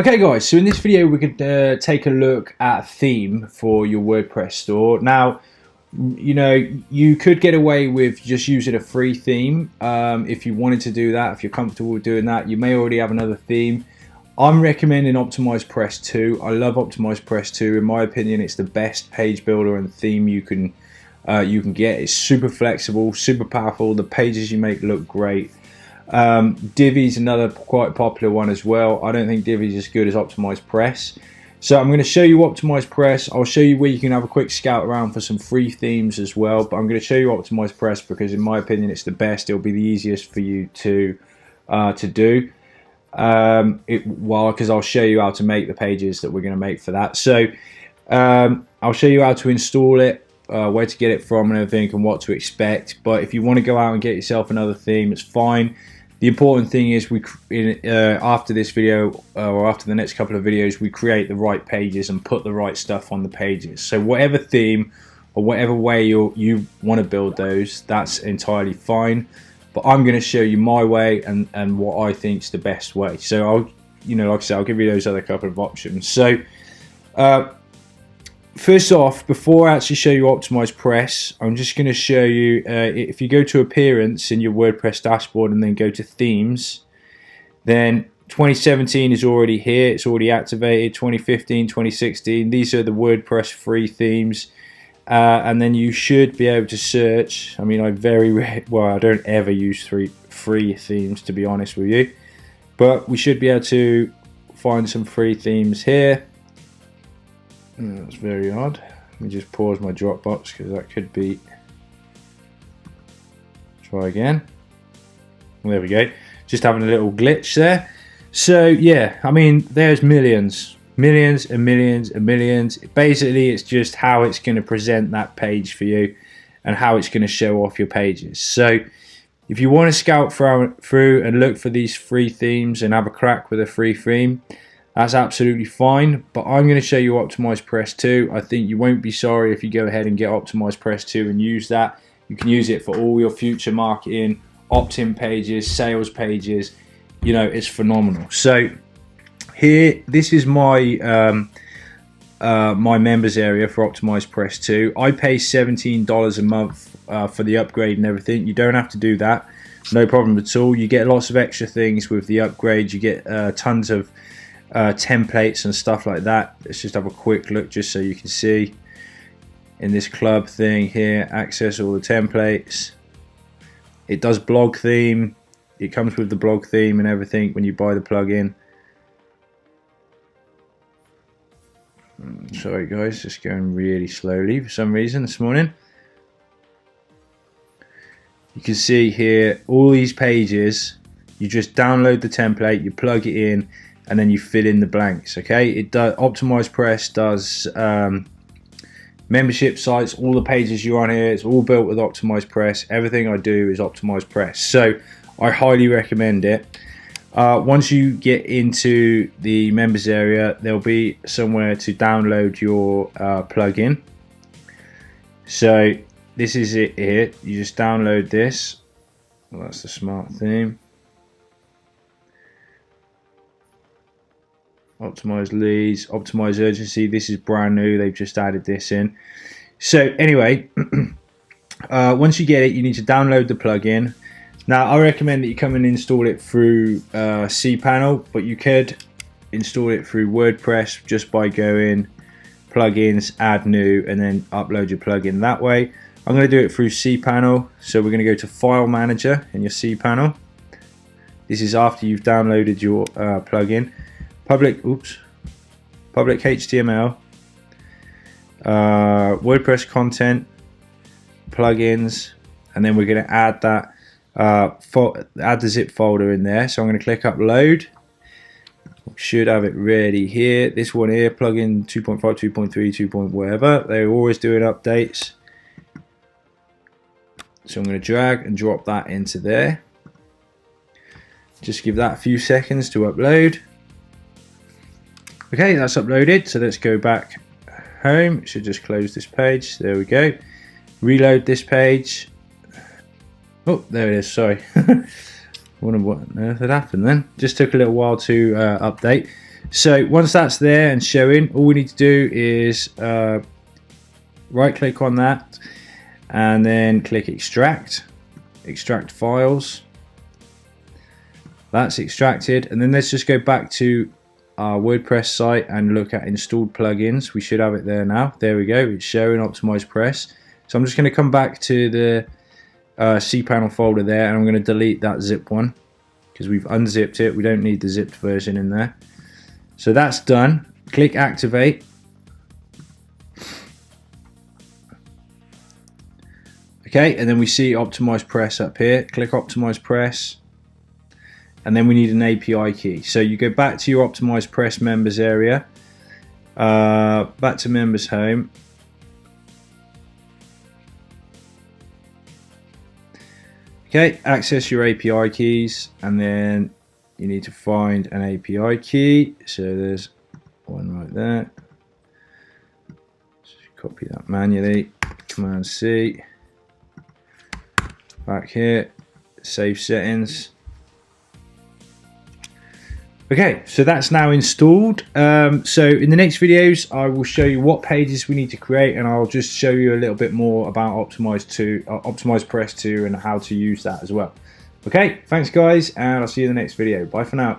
Okay guys, so in this video we could take a look at a theme for your WordPress store. Now, you know, you could get away with just using a free theme if you wanted to do that, if you're comfortable with doing that. You may already have another theme. I'm recommending OptimizePress 2. I love OptimizePress 2. In my opinion, it's the best page builder and theme you can get. It's super flexible, super powerful. The pages you make look great. Divi's another quite popular one as well. I don't think Divi's as good as OptimizePress. So I'm going to show you OptimizePress. I'll show you where you can have a quick scout around for some free themes as well. But I'm going to show you OptimizePress because in my opinion it's the best. It'll be the easiest for you to do. Because I'll show you how to make the pages that we're going to make for that. So I'll show you how to install it, where to get it from and everything, and what to expect. But if you want to go out and get yourself another theme, it's fine. The important thing is after this video or after the next couple of videos, we create the right pages and put the right stuff on the pages. So whatever theme or whatever way you want to build those, that's entirely fine. But I'm going to show you my way and what I think is the best way. So I'll, like I said, I'll give you those other couple of options. So first off, before I actually show you OptimizePress, I'm just going to show you, if you go to Appearance in your WordPress dashboard and then go to Themes, then 2017 is already here, it's already activated. 2015, 2016, these are the WordPress free themes. And then you should be able to search. I mean, I don't ever use free themes, to be honest with you. But we should be able to find some free themes here. That's very odd. Let me just pause my Dropbox because that could be. Try again. Well, there we go. Just having a little glitch there. So yeah, I mean, there's millions and millions and millions. Basically, it's just how it's going to present that page for you and how it's going to show off your pages. So if you want to scout through and look for these free themes and have a crack with a free theme, that's absolutely fine. But I'm going to show you OptimizePress 2. I think you won't be sorry if you go ahead and get OptimizePress 2 and use that. You can use it for all your future marketing, opt-in pages, sales pages. You know, it's phenomenal. So here, this is my my members area for OptimizePress 2. I pay $17 a month for the upgrade and everything. You don't have to do that, no problem at all. You get lots of extra things with the upgrade. You get tons of templates and stuff like that. Let's just have a quick look just so you can see in this club thing here. Access all the templates. It does blog theme. It comes with the blog theme and everything when you buy the plugin. Sorry guys, just going really slowly for some reason this morning. You can see here all these pages. You just download the template, you plug it in, and then you fill in the blanks. Okay, it does. OptimizePress does membership sites. All the pages you're on here, it's all built with OptimizePress. Everything I do is OptimizePress, so I highly recommend it. Once you get into the members area, there'll be somewhere to download your plugin. So this is it here. You just download this. Well, that's the smart theme. Optimize leads, optimize urgency. This is brand new. They've just added this in. So anyway, once you get it, you need to download the plugin. Now, I recommend that you come and install it through cPanel, but you could install it through WordPress just by going plugins, add new, and then upload your plugin that way. I'm going to do it through cPanel, so we're going to go to File Manager in your cPanel. This is after you've downloaded your plugin. Public HTML, WordPress content, plugins, and then we're going to add that. Add the zip folder in there. So I'm going to click upload. Should have it ready here. This one here, plugin 2.5, 2.3, 2. Whatever. They're always doing updates. So I'm going to drag and drop that into there. Just give that a few seconds to upload. Okay, that's uploaded. So let's go back home. Should just close this page. There we go. Reload this page. Oh, there it is. Sorry. Wonder what on earth had happened then. Just took a little while to update. So once that's there and showing, all we need to do is right click on that and then click extract files. That's extracted, and then let's just go back to our WordPress site and look at installed plugins. We should have it there now. There we go, it's showing OptimizePress. So I'm just going to come back to the cPanel folder there, and I'm going to delete that zip one because we've unzipped it. We don't need the zipped version in there. So that's done. Click activate. Okay, and then we see OptimizePress up here. Click OptimizePress, and then we need an API key. So you go back to your OptimizePress members area, back to members home. Okay, access your API keys, and then you need to find an API key. So there's one right there. Just copy that manually. Command C. Back here, save settings. Okay, so that's now installed. So in the next videos, I will show you what pages we need to create, and I'll just show you a little bit more about OptimizePress 2 and how to use that as well. Okay, thanks guys, and I'll see you in the next video. Bye for now.